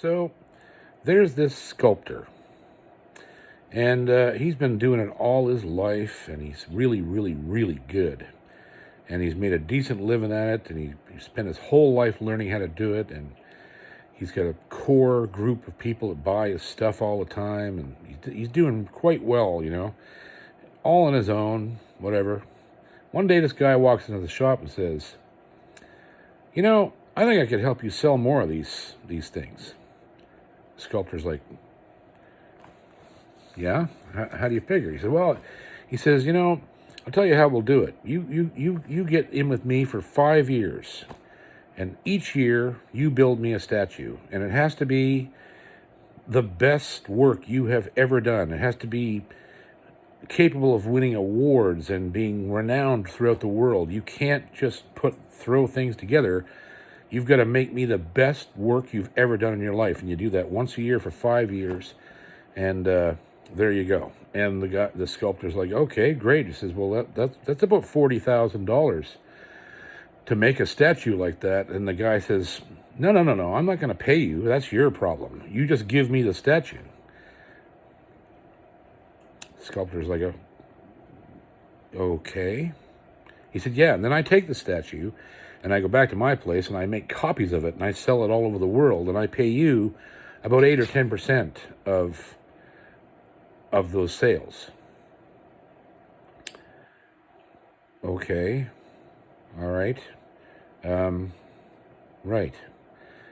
So there's this sculptor, and he's been doing it all his life, and he's really, really, really good. And he's made a decent living at it, and he spent his whole life learning how to do it, and he's got a core group of people that buy his stuff all the time, and he's doing quite well, all on his own, whatever. One day this guy walks into the shop and says, I think I could help you sell more of these things. The sculptor's like, yeah? How do you figure? He said, well, he says, I'll tell you how we'll do it. You get in with me for 5 years, and each year you build me a statue, and it has to be the best work you have ever done. It has to be capable of winning awards and being renowned throughout the world. You can't just throw things together. You've got to make me the best work you've ever done in your life, and you do that once a year for 5 years, and there you go. And the sculptor's like, okay, great. He says, well, that's about $40,000 to make a statue like that. And the guy says, no, I'm not going to pay you. That's your problem. You just give me the statue. The sculptor's like, okay. He said, yeah, and then I take the statue, and I go back to my place, and I make copies of it, and I sell it all over the world, and I pay you about 8 or 10% of those sales. Okay. All right. Right.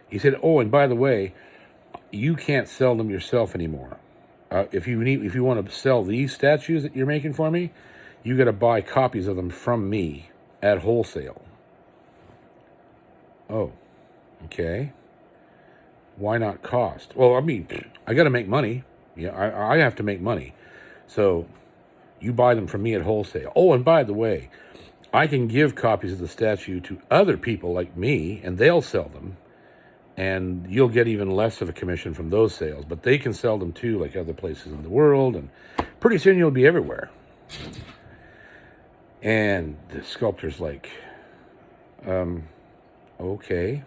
He said, oh, and by the way, you can't sell them yourself anymore. If you want to sell these statues that you're making for me, you got to buy copies of them from me at wholesale. Oh, okay. Why not cost? Well, I mean, I got to make money. Yeah, I have to make money. So you buy them from me at wholesale. Oh, and by the way, I can give copies of the statue to other people like me, and they'll sell them. And you'll get even less of a commission from those sales. But they can sell them too, like other places in the world. And pretty soon you'll be everywhere. And the sculptor's like, okay.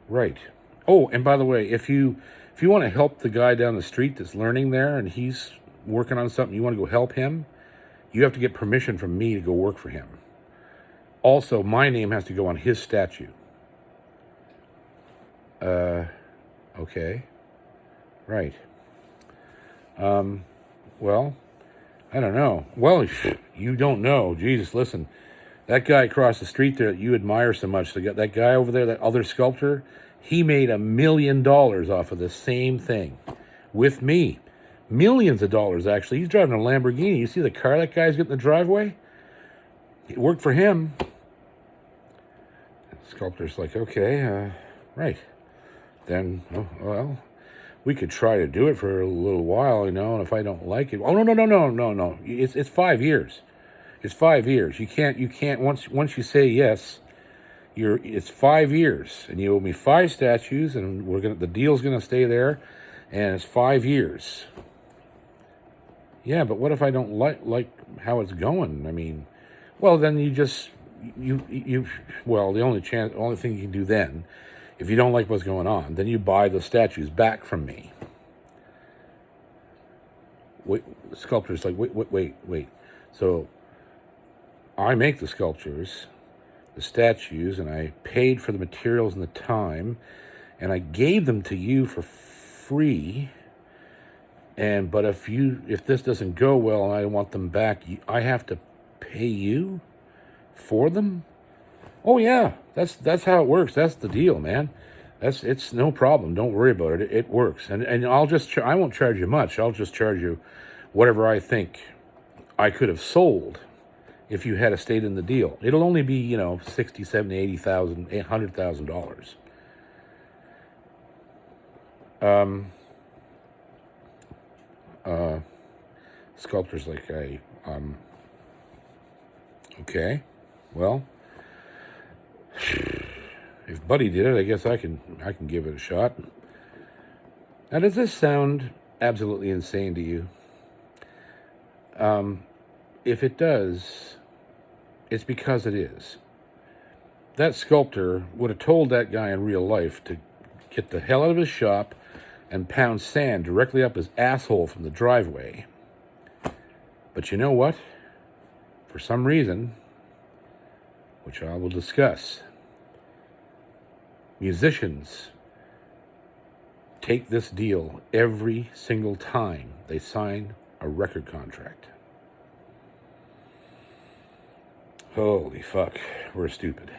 Right. Oh, and by the way, if you want to help the guy down the street that's learning there and he's working on something, you want to go help him, you have to get permission from me to go work for him. Also, my name has to go on his statue. Okay. Right. Well, I don't know. Well, you don't know. Jesus, listen. That guy across the street there that you admire so much, that guy over there, that other sculptor, he made $1 million off of the same thing with me. Millions of dollars, actually. He's driving a Lamborghini. You see the car that guy's got in the driveway? It worked for him. The sculptor's like, okay, right. Then, well, we could try to do it for a little while, and if I don't like it... Oh, no. It's 5 years. It's 5 years. You can't, once you say yes, it's 5 years, and you owe me 5 statues, and the deal's gonna stay there, and it's 5 years. Yeah, but what if I don't like how it's going? I mean, well, then well, the only thing you can do then, if you don't like what's going on, then you buy the statues back from me. Wait, the sculptor's like, wait. So I make the sculptures, the statues, and I paid for the materials and the time, and I gave them to you for free. But if this doesn't go well and I want them back, I have to pay you for them? Oh yeah, that's how it works. That's the deal, man. It's no problem. Don't worry about it. It works. And I won't charge you much. I'll just charge you whatever I think I could have sold if you had stayed in the deal. It'll only be, $60,000, $70,000, $80,000, $100,000. Sculptor's like, okay, well, if Buddy did it, I guess I can give it a shot. Now, does this sound absolutely insane to you? If it does, it's because it is. That sculptor would have told that guy in real life to get the hell out of his shop and pound sand directly up his asshole from the driveway. But you know what? For some reason, which I will discuss, musicians take this deal every single time they sign a record contract. Holy fuck, we're stupid.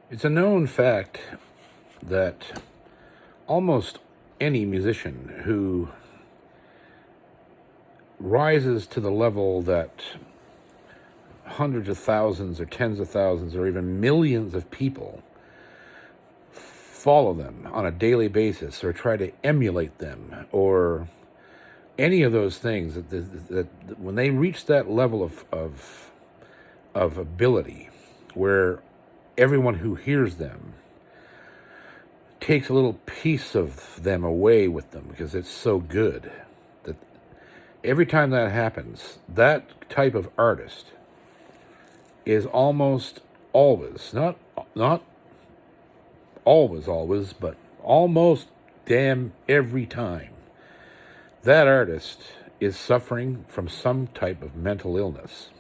It's a known fact that almost any musician who rises to the level that hundreds of thousands or tens of thousands or even millions of people follow them on a daily basis or try to emulate them or any of those things, that when they reach that level of ability where everyone who hears them takes a little piece of them away with them because it's so good, that every time that happens, that type of artist is almost always, not always, but almost damn every time, that artist is suffering from some type of mental illness.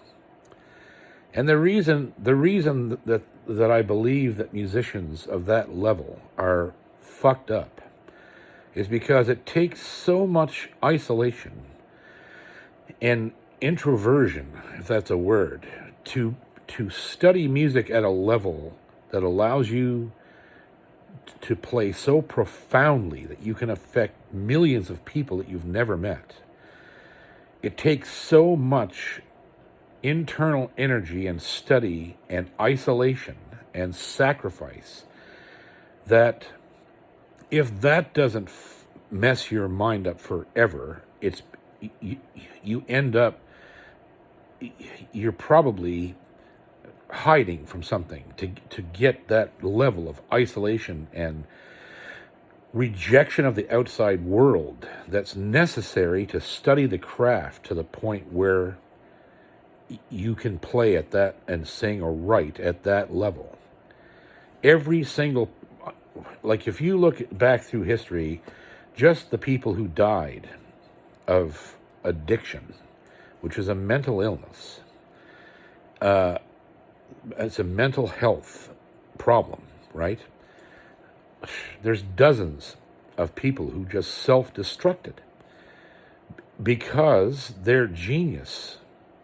And the reason that I believe that musicians of that level are fucked up is because it takes so much isolation and introversion, if that's a word, to study music at a level that allows you to play so profoundly that you can affect millions of people that you've never met. It takes so much internal energy and study and isolation and sacrifice that if that doesn't mess your mind up forever, you end up, you're probably hiding from something to get that level of isolation and rejection of the outside world that's necessary to study the craft to the point where you can play at that and sing or write at that level. Every single, like if you look back through history, just the people who died of addiction, which is a mental illness, it's a mental health problem, right? There's dozens of people who just self-destructed because their genius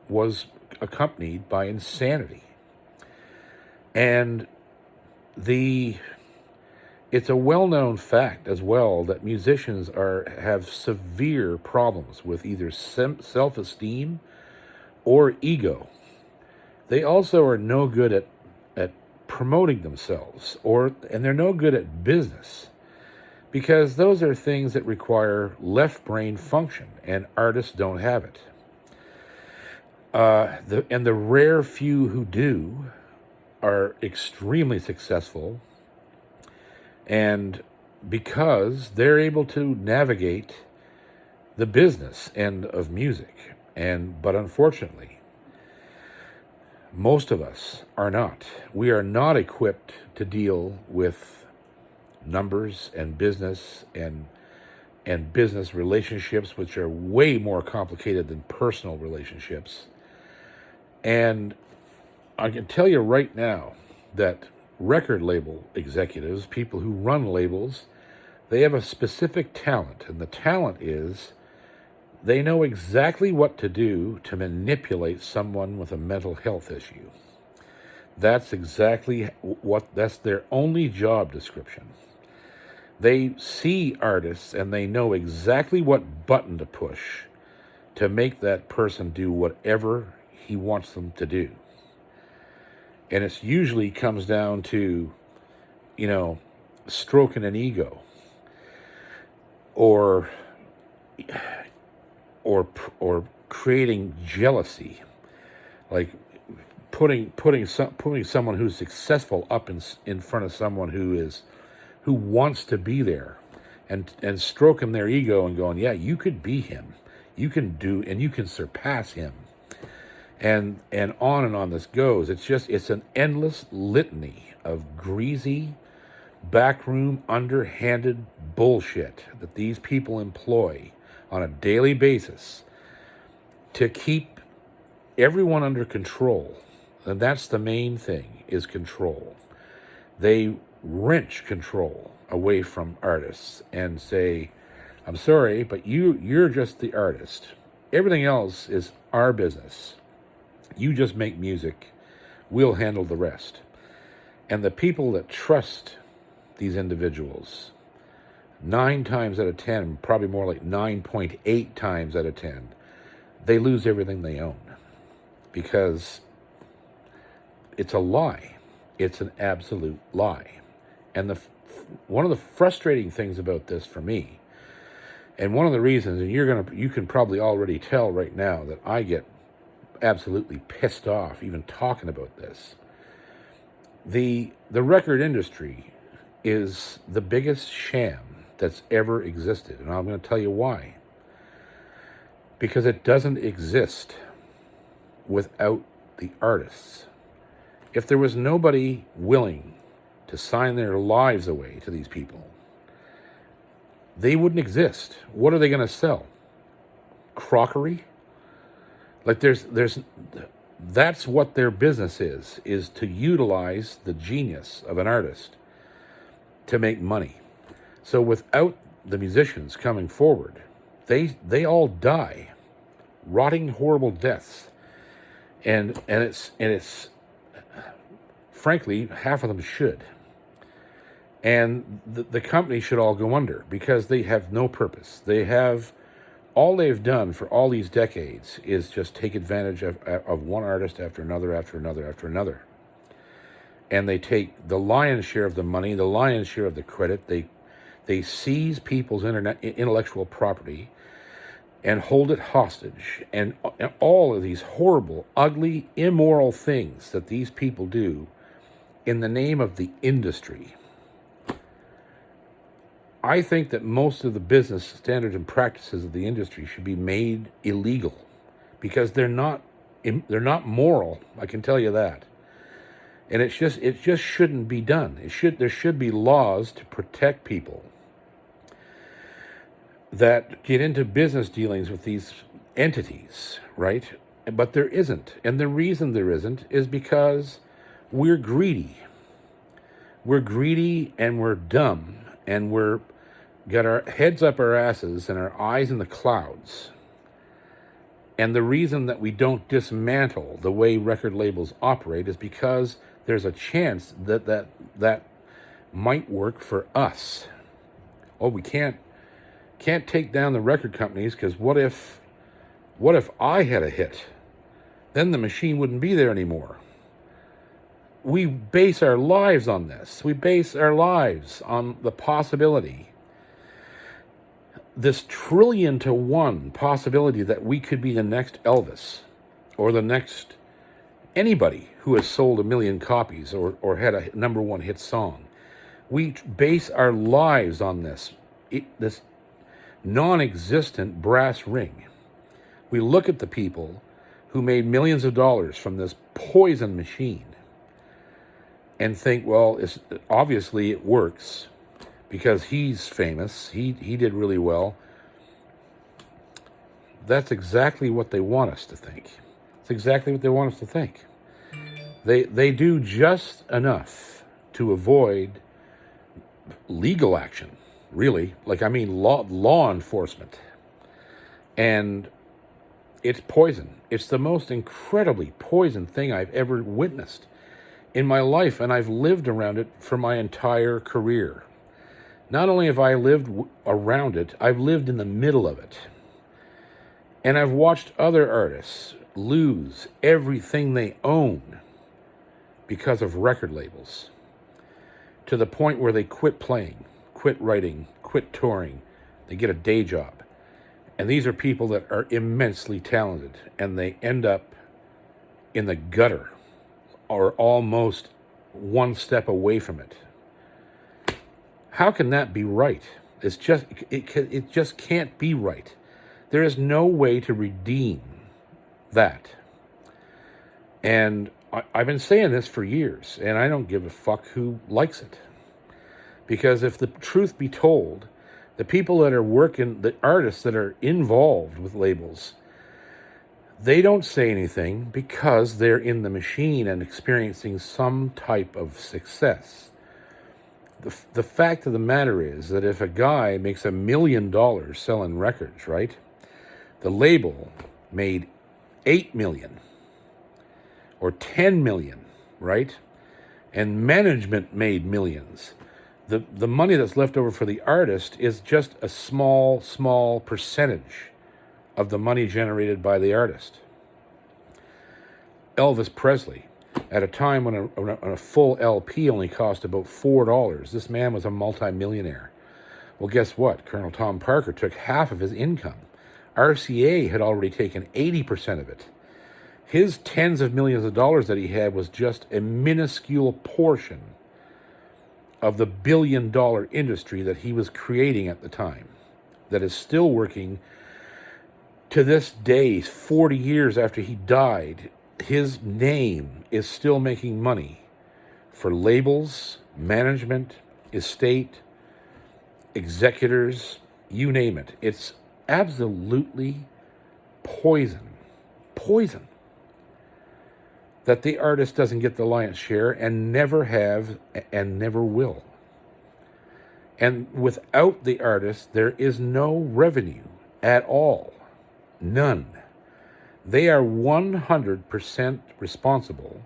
was accompanied by insanity. And it's a well-known fact as well that musicians have severe problems with either self-esteem or ego. They also are no good at promoting themselves, and they're no good at business, because those are things that require left brain function, and artists don't have it. And the rare few who do are extremely successful, and because they're able to navigate the business end of music, but unfortunately, most of us are not. We are not equipped to deal with numbers and business and business relationships, which are way more complicated than personal relationships. And I can tell you right now that record label executives, people who run labels, they have a specific talent, and the talent is they know exactly what to do to manipulate someone with a mental health issue. That's exactly that's their only job description. They see artists and they know exactly what button to push to make that person do whatever he wants them to do. And it usually comes down to, stroking an ego, or or creating jealousy, like putting someone who's successful up in front of someone who wants to be there, and stroking their ego and going, yeah, you could be him, you can surpass him, and on this goes. It's an endless litany of greasy, backroom, underhanded bullshit that these people employ on a daily basis to keep everyone under control. And that's the main thing, is control. They wrench control away from artists and say, I'm sorry, but you're just the artist. Everything else is our business. You just make music. We'll handle the rest. And the people that trust these individuals, 9 times out of 10, probably more like 9.8 times out of 10, they lose everything they own, because it's a lie. It's an absolute lie. And one of the frustrating things about this for me, and one of the reasons, and you can probably already tell right now that I get absolutely pissed off even talking about this. The record industry is the biggest sham that's ever existed, and I'm going to tell you why. Because it doesn't exist without the artists. If there was nobody willing to sign their lives away to these people, they wouldn't exist. What are they going to sell? Crockery? Like that's what their business is to utilize the genius of an artist to make money. So without the musicians coming forward, they all die rotting, horrible deaths. And it's frankly, half of them should. And the company should all go under, because they have no purpose. All they've done for all these decades is just take advantage of one artist after another, after another, after another. And they take the lion's share of the money, the lion's share of the credit. They seize people's intellectual property and hold it hostage. And all of these horrible, ugly, immoral things that these people do in the name of the industry. I think that most of the business standards and practices of the industry should be made illegal, because they're not moral. I can tell you that. And it just shouldn't be done. There should be laws to protect people that get into business dealings with these entities, right? But there isn't. And the reason there isn't is because we're greedy. We're greedy and we're dumb, and we're got our heads up our asses and our eyes in the clouds. And the reason that we don't dismantle the way record labels operate is because there's a chance that might work for us. Oh, we can't take down the record companies, because what if I had a hit? Then the machine wouldn't be there anymore. We base our lives on this. We base our lives on the possibility, this 1,000,000,000,000 possibility, that we could be the next Elvis, or the next anybody who has sold 1,000,000 copies or had a number one hit song. We base our lives on this non-existent brass ring. We look at the people who made millions of dollars from this poison machine and think, well, obviously it works because he's famous. He did really well. That's exactly what they want us to think. It's exactly what they want us to think. They do just enough to avoid legal action, really. Like, I mean, law enforcement. And it's poison. It's the most incredibly poison thing I've ever witnessed in my life, and I've lived around it for my entire career. Not only have I lived around it, I've lived in the middle of it. And I've watched other artists lose everything they own because of record labels, to the point where they quit playing, quit writing, quit touring. They get a day job. And these are people that are immensely talented, and they end up in the gutter or almost one step away from it. How can that be right? It just can't be right. There is no way to redeem that. And I've been saying this for years, and I don't give a fuck who likes it. Because if the truth be told, the people that are working, the artists that are involved with labels, they don't say anything because they're in the machine and experiencing some type of success. The fact of the matter is that if a guy makes $1 million selling records, right? The label made 8 million or 10 million, right? And management made millions. The money that's left over for the artist is just a small percentage of the money generated by the artist. Elvis Presley, at a time when a full LP only cost about $4, this man was a multimillionaire. Well, guess what? Colonel Tom Parker took half of his income. RCA had already taken 80% of it. His tens of millions of dollars that he had was just a minuscule portion of the billion-dollar industry that he was creating at the time, that is still working to this day, 40 years after he died. His name is still making money for labels, management, estate, executors, you name it. It's absolutely poison that the artist doesn't get the lion's share, and never have and never will. And without the artist, there is no revenue at all. None. They are 100% responsible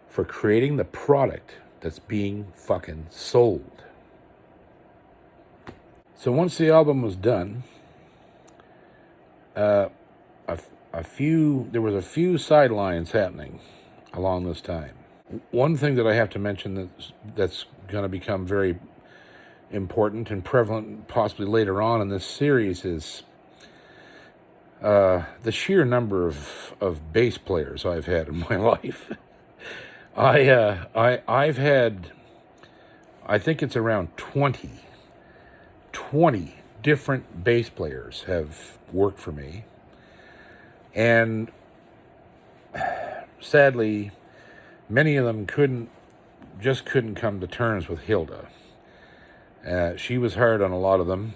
for creating the product that's being fucking sold. So once the album was done, there was a few sidelines happening along this time. One thing that I have to mention that's going to become very important and prevalent possibly later on in this series is the sheer number of bass players I've had in my life. I've had, I think it's around 20 different bass players have worked for me. And sadly, many of them couldn't come to terms with Hilda. She was hard on a lot of them,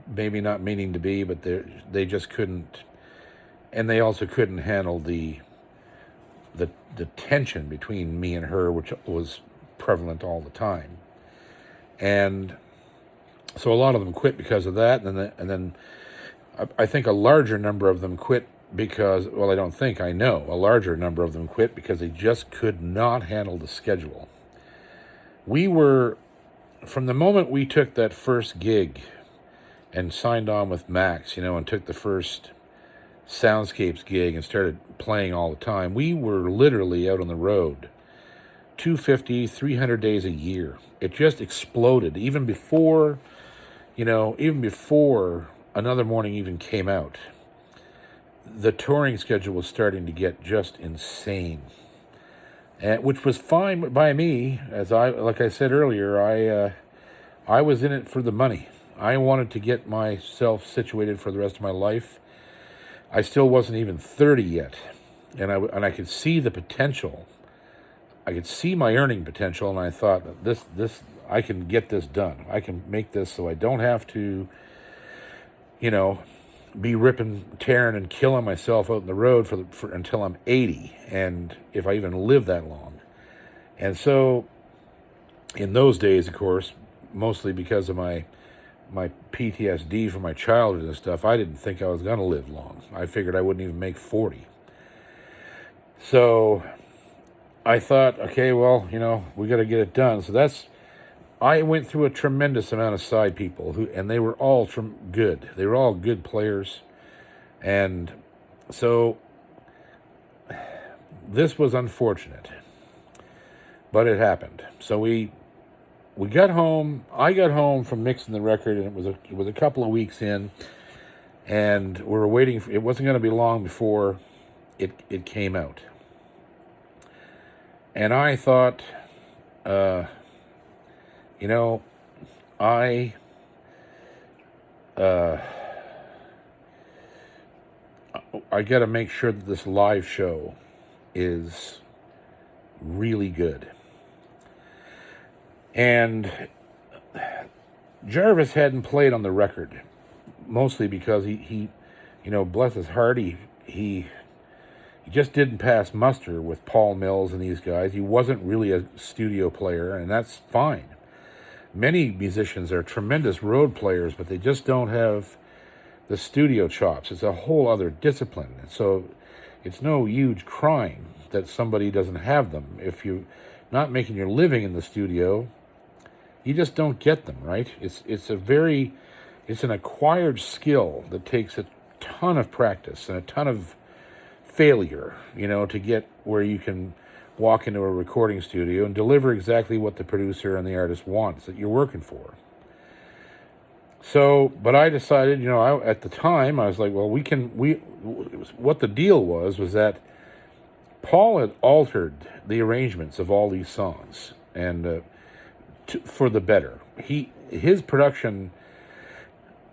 maybe not meaning to be, but they just couldn't, and they also couldn't handle the tension between me and her, which was prevalent all the time. And so a lot of them quit because of that, and then I think a larger number of them quit because, well, I know a larger number of them quit because they just could not handle the schedule. From the moment we took that first gig and signed on with Max, and took the first Soundscapes gig and started playing all the time, we were literally out on the road 250, 300 days a year. It just exploded even before Another Morning even came out. The touring schedule was starting to get just insane, which was fine by me. Like I said earlier, I was in it for the money. I wanted to get myself situated for the rest of my life. I still wasn't even 30 yet, and I could see the potential. I could see my earning potential, and I thought, this I can get this done. I can make this so I don't have to, be ripping, tearing, and killing myself out in the road for until I'm 80, and if I even live that long. And so In those days, of course, mostly because of my PTSD from my childhood and stuff, I didn't think I was going to live long. I figured I wouldn't even make 40. So I thought, okay, well, we got to get it done. So I went through a tremendous amount of side people and they were all good. They were all good players. And so this was unfortunate, but it happened. So we got home. I got home from mixing the record, and it was a couple of weeks in, and we were waiting. It wasn't going to be long before it came out, and I thought, I I got to make sure that this live show is really good. And Jarvis hadn't played on the record, mostly because he bless his heart, he just didn't pass muster with Paul Mills and these guys. He wasn't really a studio player, and that's fine. Many musicians are tremendous road players, but they just don't have the studio chops. It's a whole other discipline. So it's no huge crime that somebody doesn't have them. If you're not making your living in the studio, you just don't get them, right? It's an acquired skill that takes a ton of practice and a ton of failure, to get where you can walk into a recording studio and deliver exactly what the producer and the artist wants that you're working for. So, but I decided, at the time, I was like, well, what the deal was that Paul had altered the arrangements of all these songs, and for the better. His production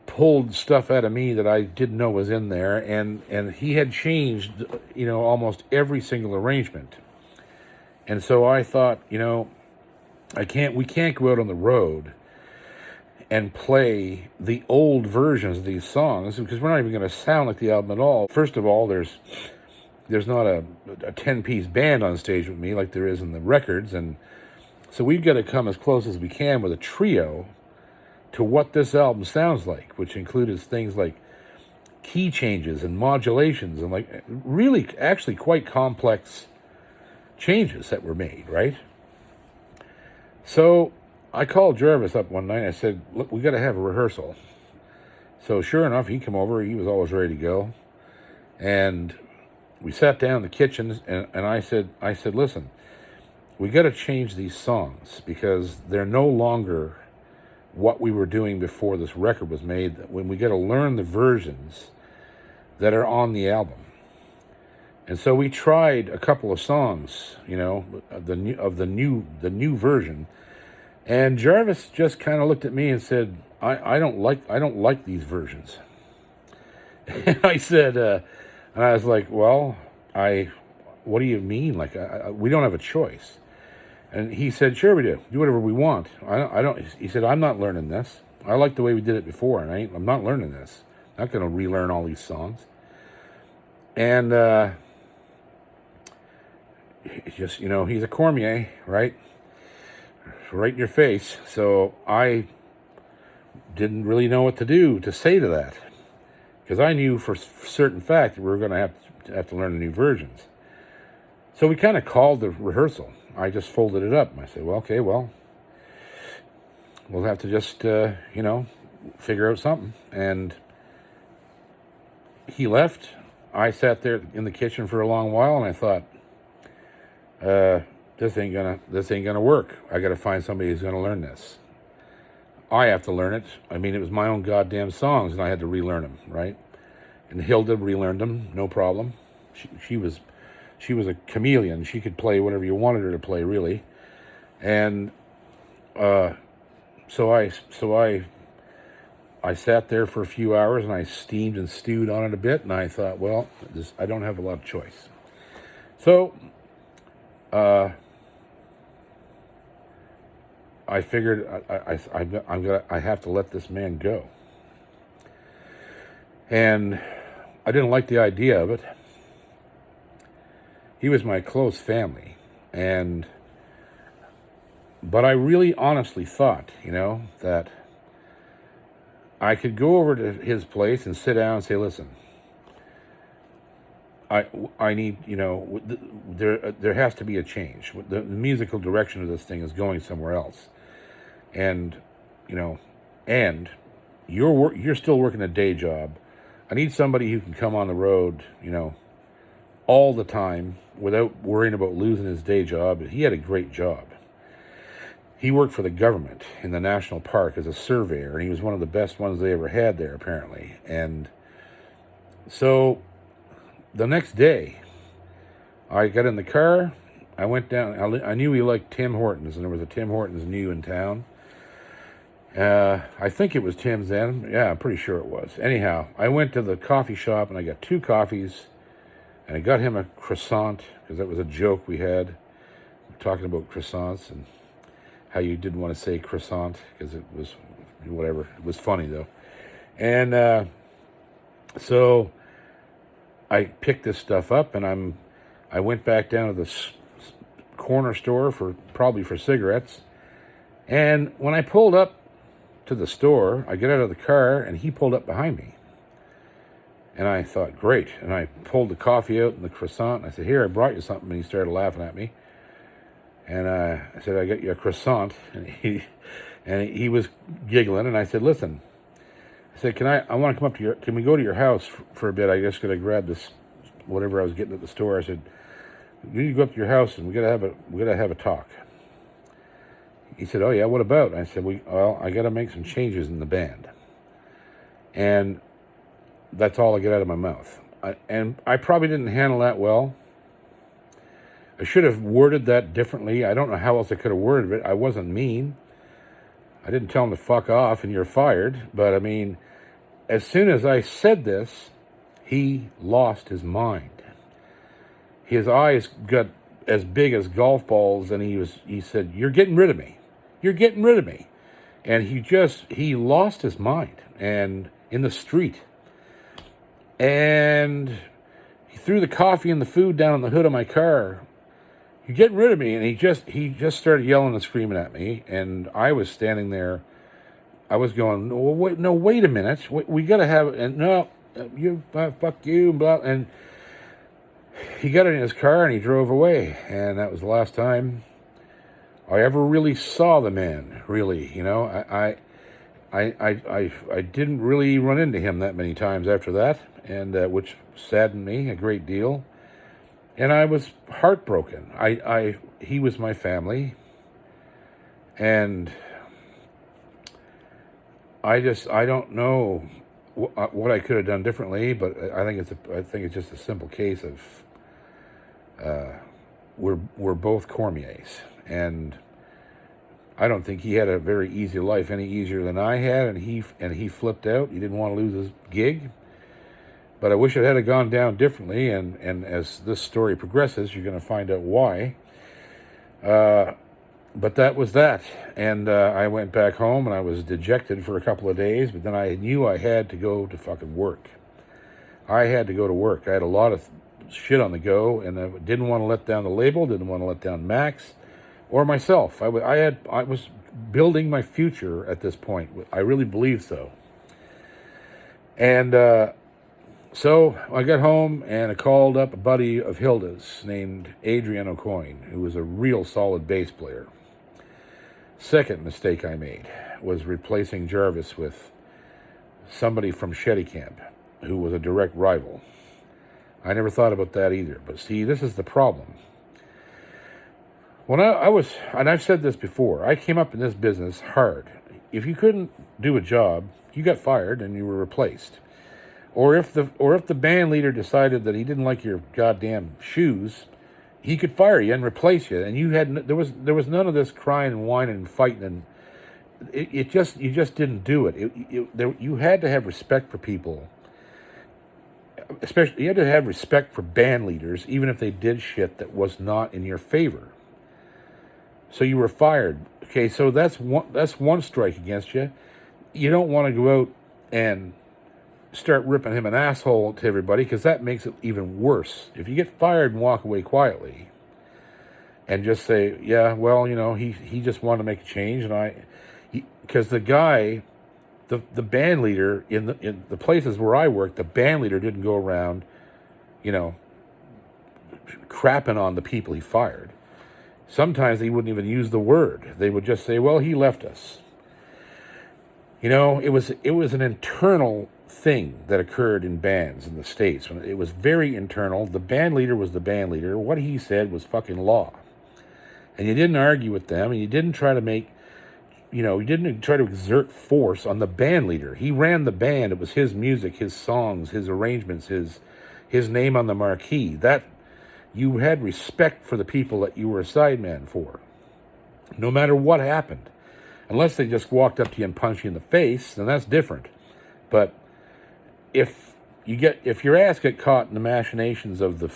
pulled stuff out of me that I didn't know was in there, and he had changed, almost every single arrangement. And so I thought, we can't go out on the road and play the old versions of these songs because we're not even going to sound like the album at all. First of all, there's not a 10-piece band on stage with me like there is in the records, and so we've got to come as close as we can with a trio to what this album sounds like, which included things like key changes and modulations and like really actually quite complex changes that were made, right? So I called Jarvis up one night. I said, look, we got to have a rehearsal. So sure enough, he came over. He was always ready to go. And we sat down in the kitchen, and I said, listen, we got to change these songs because they're no longer what we were doing before this record was made. When we got to learn the versions that are on the album. And so we tried a couple of songs, the new version. And Jarvis just kind of looked at me and said, I don't like these versions. And I said, and I was like, well, what do you mean? Like, we don't have a choice. And he said, sure we do. Do whatever we want. I don't. He said, I'm not learning this. I like the way we did it before, and I'm not learning this. I'm not going to relearn all these songs. And just, he's a Cormier, right? Right in your face. So I didn't really know what to do to say to that, because I knew for certain fact that we were going to have to learn the new versions. So we kind of called the rehearsal. I just folded it up. I said, well, okay, we'll have to just, figure out something. And he left. I sat there in the kitchen for a long while, and I thought, this ain't gonna work. I got to find somebody who's gonna learn this. I have to learn it. I mean, it was my own goddamn songs, and I had to relearn them, right? And Hilda relearned them, no problem. She was a chameleon. She could play whatever you wanted her to play, really. And so I sat there for a few hours, and I steamed and stewed on it a bit, and I thought, well, I don't have a lot of choice. So I figured I have to let this man go. And I didn't like the idea of it. He was my close family, and But I really honestly thought, that I could go over to his place and sit down and say, listen, I, I need, there has to be a change. The musical direction of this thing is going somewhere else. And, you know, and you're still working a day job. I need somebody who can come on the road, all the time without worrying about losing his day job. He had a great job. He worked for the government in the national park as a surveyor, and he was one of the best ones they ever had there, apparently. And so the next day, I got in the car. I went down. I knew he liked Tim Hortons, and there was a Tim Hortons new in town. I think it was Tim's then. Yeah, I'm pretty sure it was. Anyhow, I went to the coffee shop, and I got 2 coffees, and I got him a croissant, because that was a joke we had, talking about croissants, and how you didn't want to say croissant, because it was, whatever. It was funny, though. And so I picked this stuff up, and I went back down to the corner store probably for cigarettes. And when I pulled up to the store, I get out of the car, and he pulled up behind me. And I thought, great. And I pulled the coffee out and the croissant, and I said, here, I brought you something. And he started laughing at me. And I said, I got you a croissant. And he was giggling, and I said, listen. I said, I want to come up to can we go to your house for a bit? I just got to grab this, whatever I was getting at the store. I said, you need to go up to your house, and we gotta have a talk. He said, oh yeah, what about? I said, I got to make some changes in the band. And that's all I get out of my mouth. And I probably didn't handle that well. I should have worded that differently. I don't know how else I could have worded it. I wasn't mean. I didn't tell him to fuck off and you're fired. But I mean, as soon as I said this, he lost his mind. His eyes got as big as golf balls, and he said, you're getting rid of me. You're getting rid of me. And he lost his mind, and in the street. And he threw the coffee and the food down on the hood of my car. You're getting rid of me. And he just started yelling and screaming at me. And I was standing there. I was going, wait a minute. We got to have, and no, fuck you, blah. And he got in his car and he drove away. And that was the last time I ever really saw the man, really. I didn't really run into him that many times after that, and which saddened me a great deal. And I was heartbroken. He was my family, and I don't know what I could have done differently, but I think it's just a simple case of we're both Cormiers, and I don't think he had a very easy life, any easier than I had, and he flipped out. He didn't want to lose his gig. But I wish it had gone down differently, and as this story progresses, you're going to find out why. But that was that. And I went back home, and I was dejected for a couple of days, but then I knew I had to go to fucking work. I had to go to work. I had a lot of shit on the go, and I didn't want to let down the label, didn't want to let down Max or myself. I was building my future at this point. I really believe so. And so I got home, and I called up a buddy of Hilda's named Adrian O'Coin, who was a real solid bass player. Second mistake I made was replacing Jarvis with somebody from Shetty Camp, who was a direct rival. I never thought about that either. But see, this is the problem. When I was, and I've said this before, I came up in this business hard. If you couldn't do a job, you got fired and you were replaced. Or if the band leader decided that he didn't like your goddamn shoes, he could fire you and replace you. And there was none of this crying and whining and fighting, and you just didn't do it. You had to have respect for people. Especially, you had to have respect for band leaders, even if they did shit that was not in your favor. So you were fired. Okay, so that's one strike against you. You don't want to go out and start ripping him an asshole to everybody, because that makes it even worse. If you get fired and walk away quietly, and just say, yeah, well, he just wanted to make a change, and because the guy, the band leader in the places where I worked, the band leader didn't go around, you know, crapping on the people he fired. Sometimes they wouldn't even use the word. They would just say, well, he left us. It was an internal thing that occurred in bands in the States. When it was very internal. The band leader was the band leader. What he said was fucking law. And you didn't argue with them, and you didn't try to you didn't try to exert force on the band leader. He ran the band. It was his music, his songs, his arrangements, his name on the marquee. That you had respect for the people that you were a sideman for, no matter what happened. Unless they just walked up to you and punched you in the face, then that's different. But if your ass get caught in the machinations of the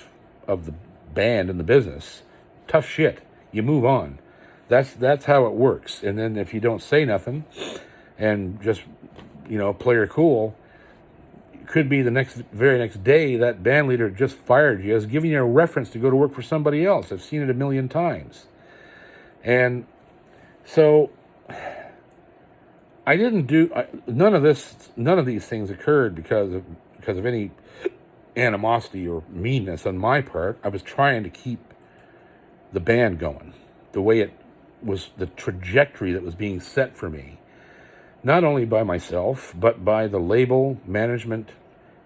band and the business, tough shit. You move on. That's how it works. And then if you don't say nothing and just play her cool, it could be the very next day that band leader just fired you, as giving you a reference to go to work for somebody else. I've seen it a million times. And so I didn't do none of these things occurred because of any animosity or meanness on my part. I was trying to keep the band going the way it was, the trajectory that was being set for me, not only by myself but by the label, management,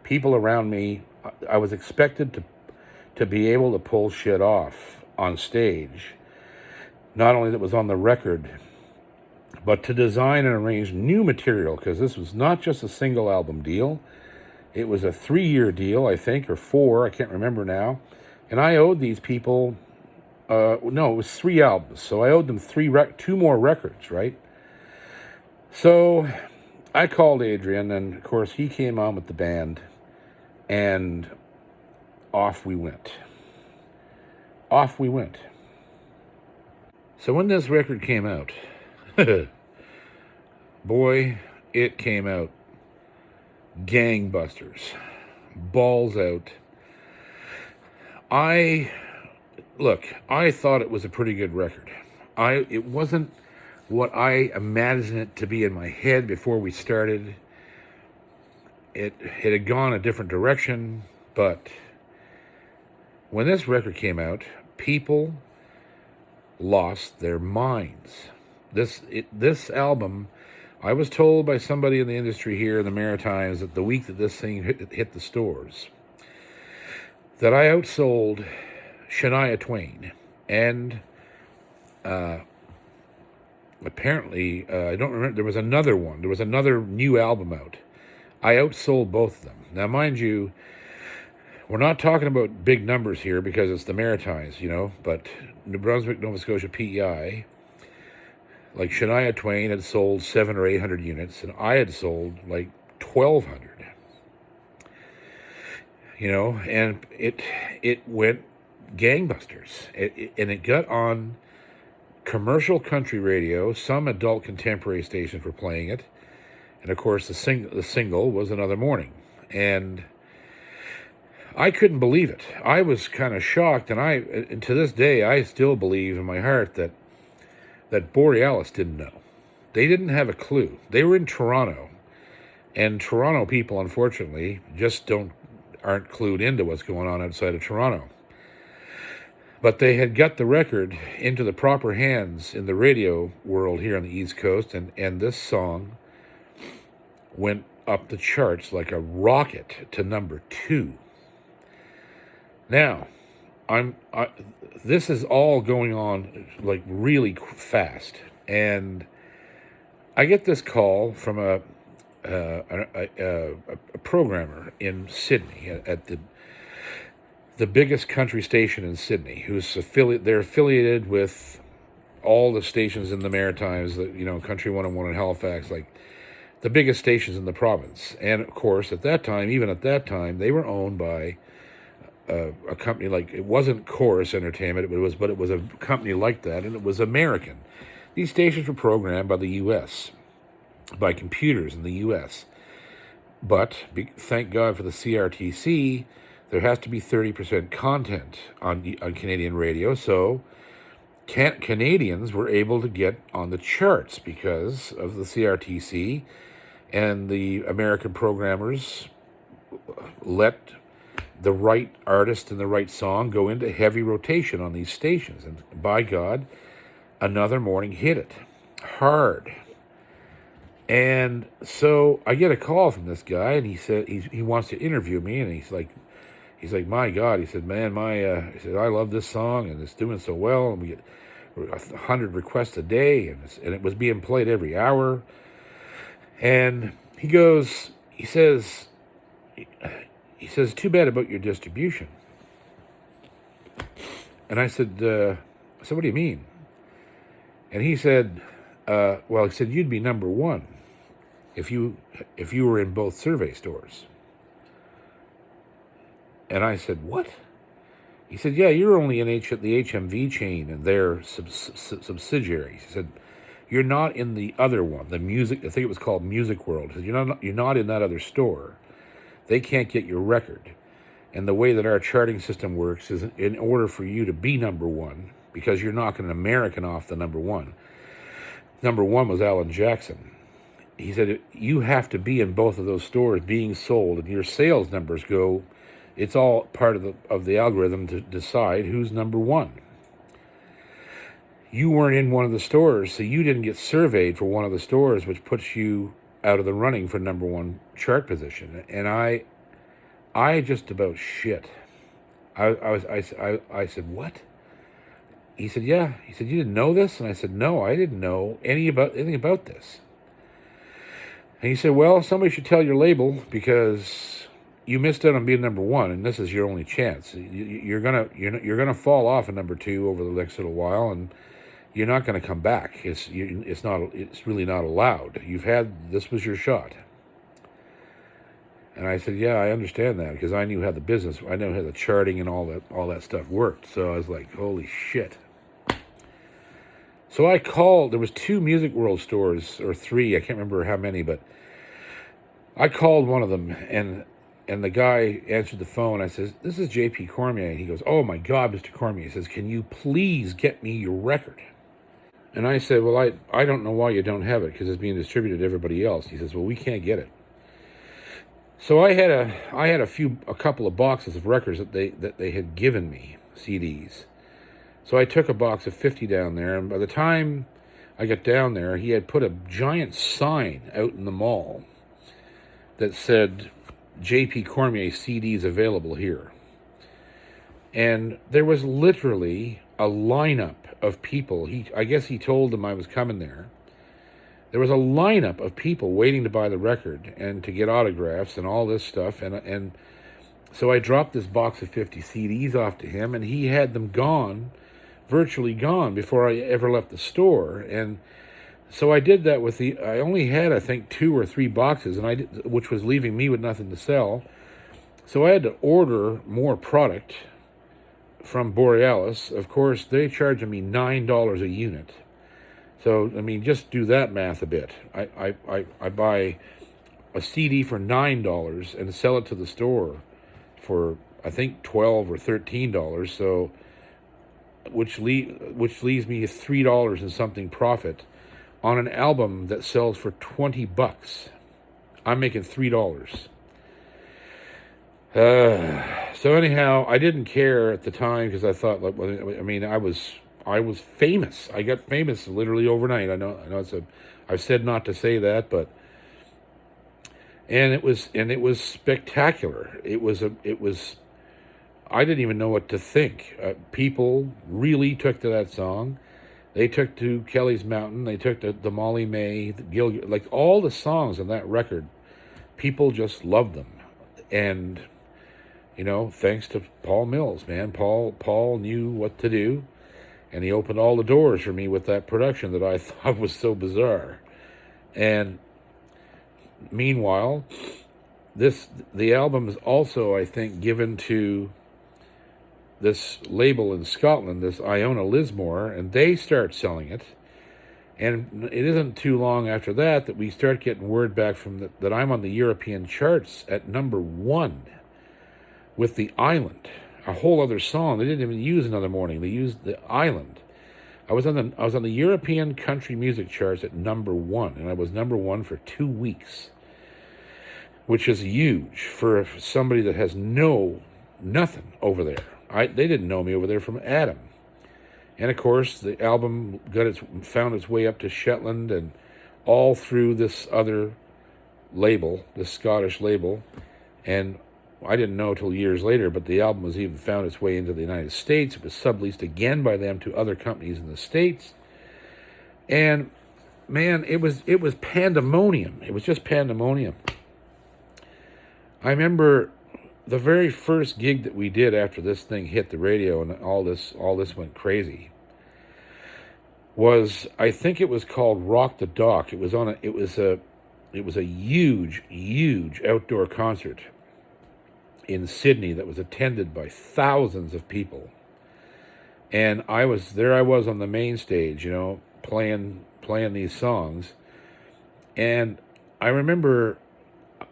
people around me. I was expected to be able to pull shit off on stage, not only that was on the record, but to design and arrange new material, because this was not just a single album deal. It was a 3-year deal, I think, or 4, I can't remember now. And I owed these people, no, it was 3 albums, so I owed them 2 more records, right? So I called Adrian, and of course he came on with the band, and off we went. Off we went. So when this record came out, boy, it came out gangbusters, balls out. I thought it was a pretty good record. It wasn't what I imagined it to be in my head before we started. It had gone a different direction, but when this record came out, people lost their minds. This album, I was told by somebody in the industry here in the Maritimes that the week that this thing hit the stores, that I outsold Shania Twain and apparently, I don't remember, there was another one. There was another new album out. I outsold both of them. Now, mind you, we're not talking about big numbers here because it's the Maritimes, but New Brunswick, Nova Scotia, PEI, like Shania Twain had sold 700 or 800 units, and I had sold like 1,200. And it went gangbusters. And it got on commercial country radio. Some adult contemporary stations were playing it, and of course the single was Another Morning. And I couldn't believe it. I was kind of shocked, and to this day I still believe in my heart that Borealis didn't know. They didn't have a clue. They were in Toronto, and Toronto people, unfortunately, just aren't clued into what's going on outside of Toronto. But they had got the record into the proper hands in the radio world here on the East Coast, and this song went up the charts like a rocket to number 2. Now, this is all going on like really fast, and I get this call from a programmer in Sydney at the biggest country station in Sydney, they're affiliated with all the stations in the Maritimes, Country 101 in Halifax, like the biggest stations in the province. And of course, even at that time, they were owned by a company like, it wasn't Chorus Entertainment, but it was a company like that, and it was American. These stations were programmed by the U.S., by computers in the U.S. But thank God for the CRTC, there has to be 30% content on Canadian radio. So Canadians were able to get on the charts because of the CRTC, and the American programmers let the right artist and the right song go into heavy rotation on these stations. And by God, Another Morning hit it hard. And so I get a call from this guy, and he said he wants to interview me, and he's like, my God, he said, man, he said, I love this song, and it's doing so well, and we get 100 requests a day, and it was being played every hour. And he says, too bad about your distribution. And I said, what do you mean? And he said, he said, you'd be number one if you were in both survey stores. And I said, what? He said, yeah, you're only in the HMV chain and their subsidiaries. He said, you're not in the other one, the music, I think it was called Music World. He said, you're not in that other store. They can't get your record. And the way that our charting system works is, in order for you to be number one, because you're knocking an American off the number one. Number one was Alan Jackson. He said, you have to be in both of those stores being sold, and your sales numbers go, it's all part of the algorithm to decide who's number one. You weren't in one of the stores, so you didn't get surveyed for one of the stores, which puts you out of the running for number one chart position. And I just about shit. I said, what? He said, yeah. He said, you didn't know this? And I said, no, I didn't know anything about this. And he said, well, somebody should tell your label, because you missed out on being number one, and this is your only chance. You're gonna fall off at number two over the next little while, and you're not going to come back. It's really not allowed. This was your shot. And I said, yeah, I understand that, because I knew how the business, I knew how the charting and all that stuff worked. So I was like, holy shit. So I called, there was 2 Music World stores, or 3, I can't remember how many, but I called one of them, and the guy answered the phone. I says, this is J.P. Cormier. And he goes, oh my God, Mr. Cormier. He says, can you please get me your record? And I said, well, I don't know why you don't have it, because it's being distributed to everybody else. He says, well, we can't get it. So I had a couple of boxes of records that they had given me, CDs. So I took a box of 50 down there, and by the time I got down there, he had put a giant sign out in the mall that said, J.P. Cormier CDs available here. And there was literally a lineup of people. I guess he told them I was coming there. There was a lineup of people waiting to buy the record and to get autographs and all this stuff. And so I dropped this box of 50 CDs off to him, and he had them gone, virtually gone, before I ever left the store. And so I did that I only had, I think, 2 or 3 boxes, which was leaving me with nothing to sell. So I had to order more product from Borealis. Of course, they charged me $9 a unit. So, I mean, just do that math a bit. I buy a CD for $9 and sell it to the store for, I think, $12 or $13. So, which leaves me $3 and something profit on an album that sells for $20. I'm making $3. So anyhow, I didn't care at the time, because I thought, like, I mean, I was famous. I got famous literally overnight. I know I've said not to say that, but it was spectacular. It was I didn't even know what to think. People really took to that song. They took to Kelly's Mountain. They took to the Molly May, the Gilgit, like all the songs on that record. People just loved them, and thanks to Paul Mills, man. Paul knew what to do, and he opened all the doors for me with that production that I thought was so bizarre. And meanwhile, the album is also, I think, given to this label in Scotland, this Iona Lismore, and they start selling it. And it isn't too long after that we start getting word back from that I'm on the European charts at number 1 with The Island, a whole other song. They didn't even use Another Morning. They used The Island. I was on the European country music charts at number one, and I was number one for 2 weeks, which is huge for somebody that has nothing over there. They didn't know me over there from Adam. And of course, the album found its way up to Shetland and all through this other label, this Scottish label. And I didn't know till years later, but the album was even found its way into the United States. It was subleased again by them to other companies in the States. And man, it was pandemonium. It was just pandemonium. I remember the very first gig that we did after this thing hit the radio and all this went crazy was, I think it was called Rock the Dock. It was a huge outdoor concert in Sydney that was attended by thousands of people. And I was on the main stage, playing these songs. And I remember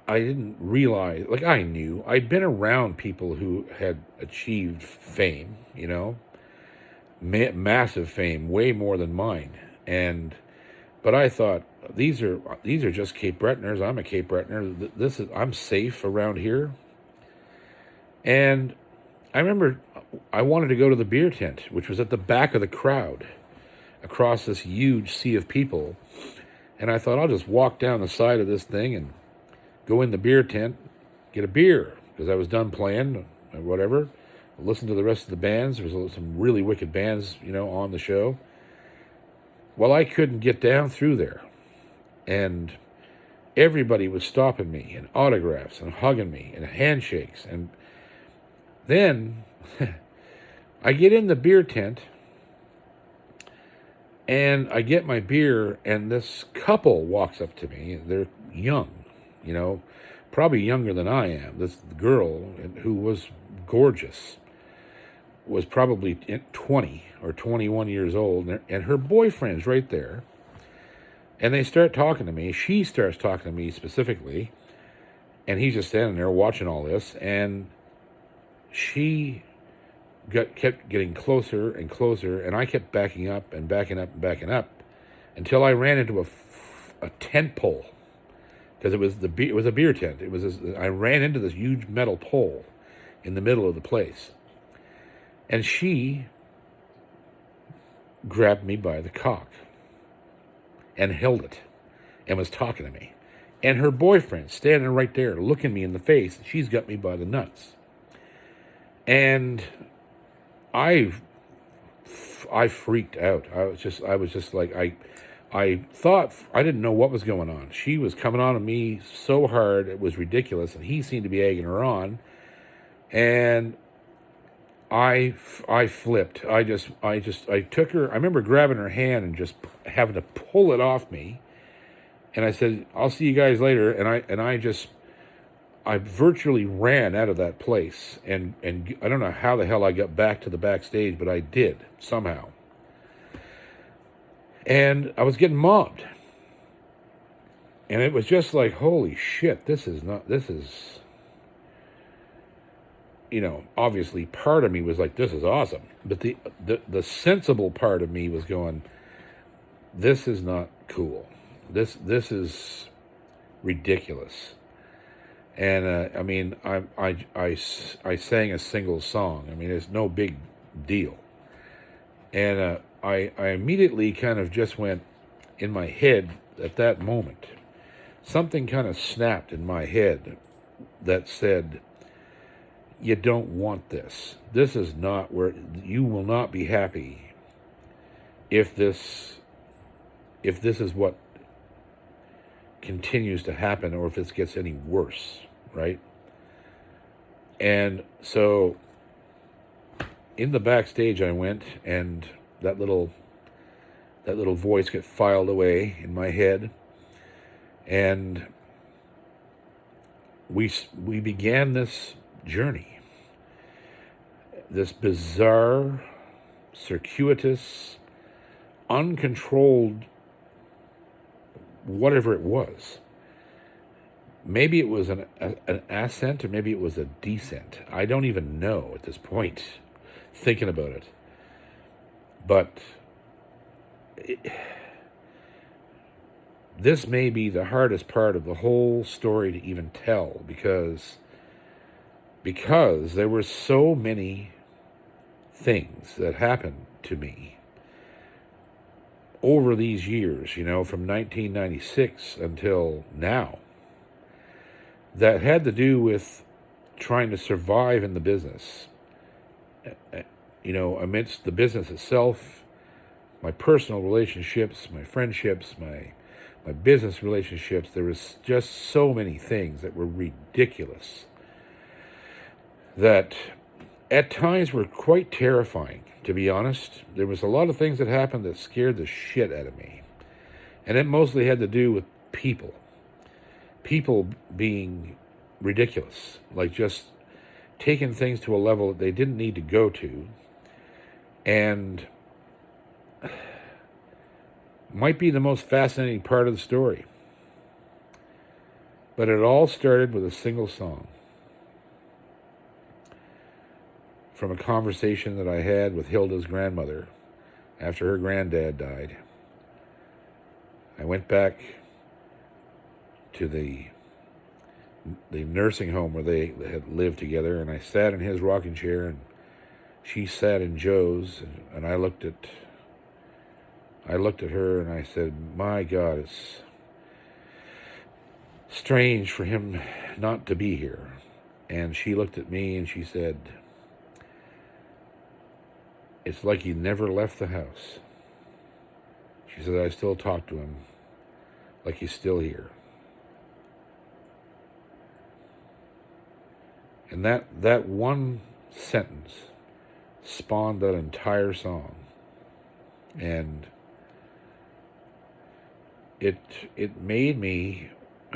I didn't realize, I knew, I'd been around people who had achieved fame, massive fame, way more than mine. But I thought, these are just Cape Bretoners. I'm a Cape Bretoner. I'm safe around here. And I remember I wanted to go to the beer tent, which was at the back of the crowd, across this huge sea of people. And I thought, I'll just walk down the side of this thing and go in the beer tent, get a beer, because I was done playing or whatever. Listen to the rest of the bands. There was some really wicked bands, on the show. Well, I couldn't get down through there. And everybody was stopping me, and autographs, and hugging me, and handshakes. And then I get in the beer tent, and I get my beer, and this couple walks up to me. They're young, probably younger than I am. This girl, who was gorgeous, was probably 20 or 21 years old, and her boyfriend's right there. And they start talking to me. She starts talking to me specifically, and he's just standing there watching all this. And she kept getting closer and closer, and I kept backing up and backing up and backing up until I ran into a tent pole, because it was a beer tent. I ran into this huge metal pole in the middle of the place, and she grabbed me by the cock and held it and was talking to me. And her boyfriend standing right there looking me in the face. She's got me by the nuts. And I freaked out. I was just like, I thought, I didn't know what was going on. She was coming on to me so hard, it was ridiculous. And he seemed to be egging her on. And I flipped. I took her. I remember grabbing her hand and just having to pull it off me. And I said, "I'll see you guys later." And I virtually ran out of that place. And I don't know how the hell I got back to the backstage, but I did somehow. And I was getting mobbed. And it was just like, holy shit, this is obviously part of me was like, this is awesome. But the sensible part of me was going, this is not cool. This is ridiculous. And I sang a single song. I mean, it's no big deal. And I immediately kind of just went in my head at that moment. Something kind of snapped in my head that said, you don't want this. This is not where you will not be happy if this is what continues to happen, or if this gets any worse, right? And so in the backstage I went, and that little voice got filed away in my head, and we began this journey, this bizarre, circuitous, uncontrolled, whatever it was. Maybe it was an ascent, or maybe it was a descent. I don't even know at this point, thinking about it. But this may be the hardest part of the whole story to even tell, because there were so many things that happened to me over these years, from 1996 until now, that had to do with trying to survive in the business. Amidst the business itself, my personal relationships, my friendships, my business relationships, there was just so many things that were ridiculous that at times were quite terrifying, to be honest. There was a lot of things that happened that scared the shit out of me. And it mostly had to do with people. People being ridiculous, like just taking things to a level that they didn't need to go to, and might be the most fascinating part of the story. But it all started with a single song. From a conversation that I had with Hilda's grandmother after her granddad died. I went back to the nursing home where they had lived together, and I sat in his rocking chair, and she sat in Joe's, and I looked at her, and I said, "My God, it's strange for him not to be here." And she looked at me and she said, "It's like he never left the house." She said, "I still talk to him like he's still here." And that one sentence spawned that entire song. And it made me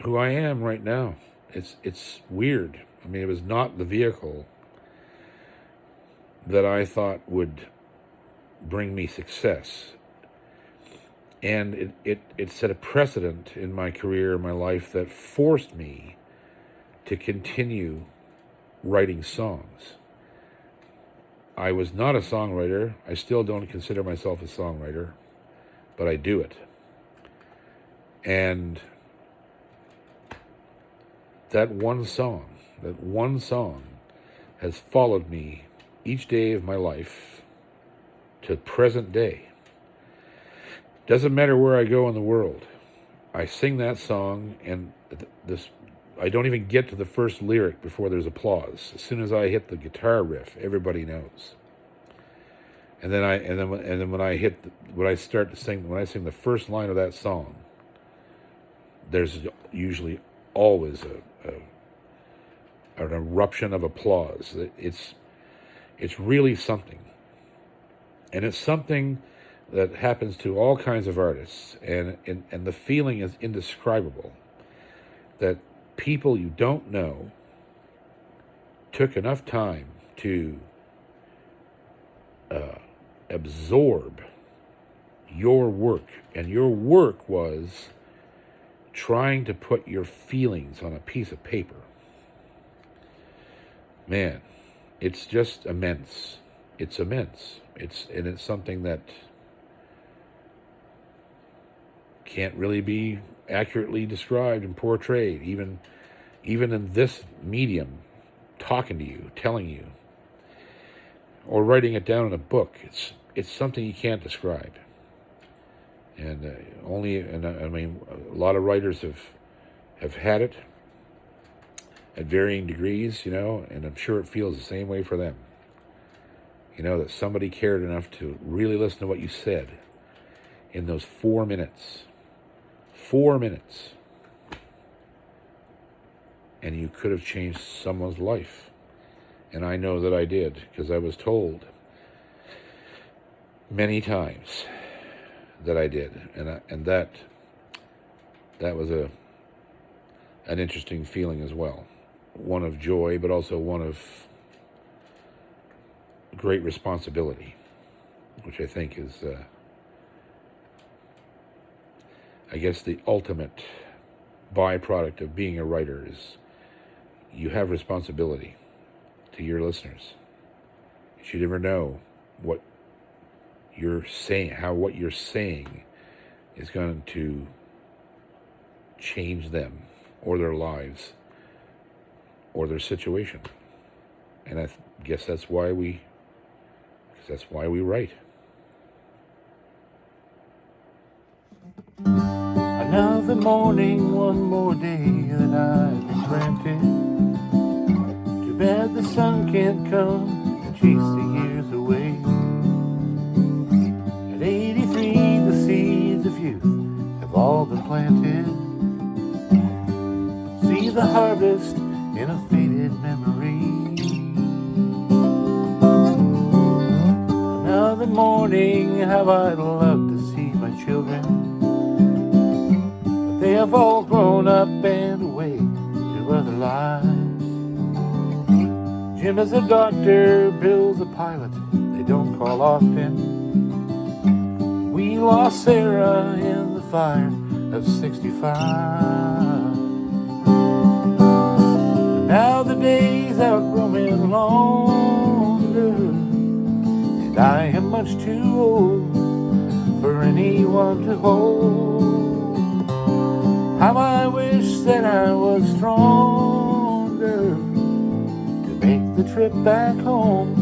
who I am right now. It's weird. I mean, it was not the vehicle that I thought would bring me success. And it set a precedent in my career, in my life, that forced me to continue writing songs. I was not a songwriter. I still don't consider myself a songwriter, but I do it. And that one song has followed me each day of my life to present day. Doesn't matter where I go in the world. I sing that song, and I don't even get to the first lyric before there's applause. As soon as I hit the guitar riff, everybody knows. And then when I sing the first line of that song, there's usually always an eruption of applause. It's really something, and it's something that happens to all kinds of artists, and the feeling is indescribable. That people you don't know took enough time to absorb your work, and your work was trying to put your feelings on a piece of paper. Man, it's just immense. It's immense. It's something that can't really be accurately described and portrayed, even in this medium, talking to you, telling you, or writing it down in a book. It's something you can't describe. And I mean, a lot of writers have had it at varying degrees, and I'm sure it feels the same way for them. That somebody cared enough to really listen to what you said in those 4 minutes. 4 minutes. And you could have changed someone's life. And I know that I did, because I was told many times that I did. And that was an interesting feeling as well. One of joy, but also one of great responsibility, which I think is, I guess, the ultimate byproduct of being a writer is you have responsibility to your listeners. You should never know what you're saying, how what you're saying is going to change them or their lives or their situation. And I guess that's why we write. Another morning, one more day that I've been granted. Too bad the sun can't come and chase the years away. At 83, the seeds of youth have all been planted. See the harvest in a faded memory. Another morning, how I'd love to see my children. They have all grown up and away to other lives. Jim is a doctor, Bill's a pilot, they don't call often. We lost Sarah in the fire of 65. And now the days are growing longer, and I am much too old for anyone to hold. How I wish that I was stronger to make the trip back home.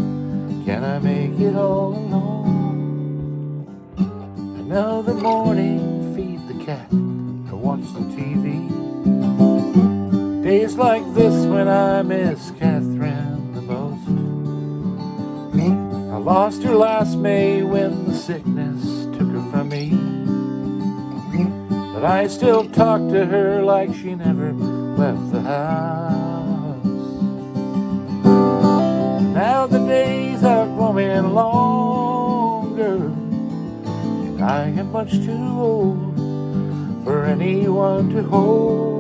Can I make it all alone? Another morning, feed the cat and watch the TV. Days like this when I miss Catherine the most. I lost her last May when the sickness took her from me. But I still talk to her like she never left the house. Now the days are growing longer, and I am much too old for anyone to hold.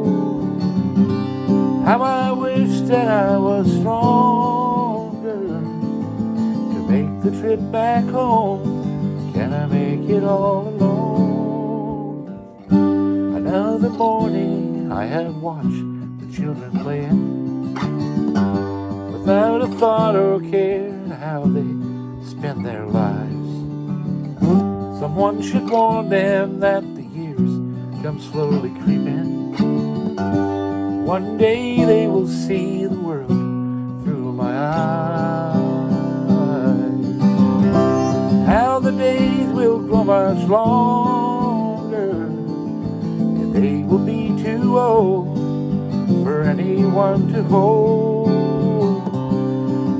How I wish that I was stronger to make the trip back home. Can I make it all alone? Another morning I have watched the children playing, without a thought or care how they spend their lives. Someone should warn them that the years come slowly creeping. One day they will see the world through my eyes. How the days will grow much longer, they will be too old for anyone to hold.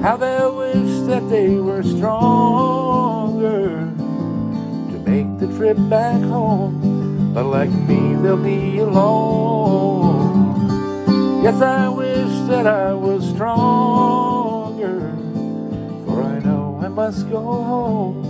How they'll wish that they were stronger to make the trip back home. But like me, they'll be alone. Yes, I wish that I was stronger, for I know I must go home.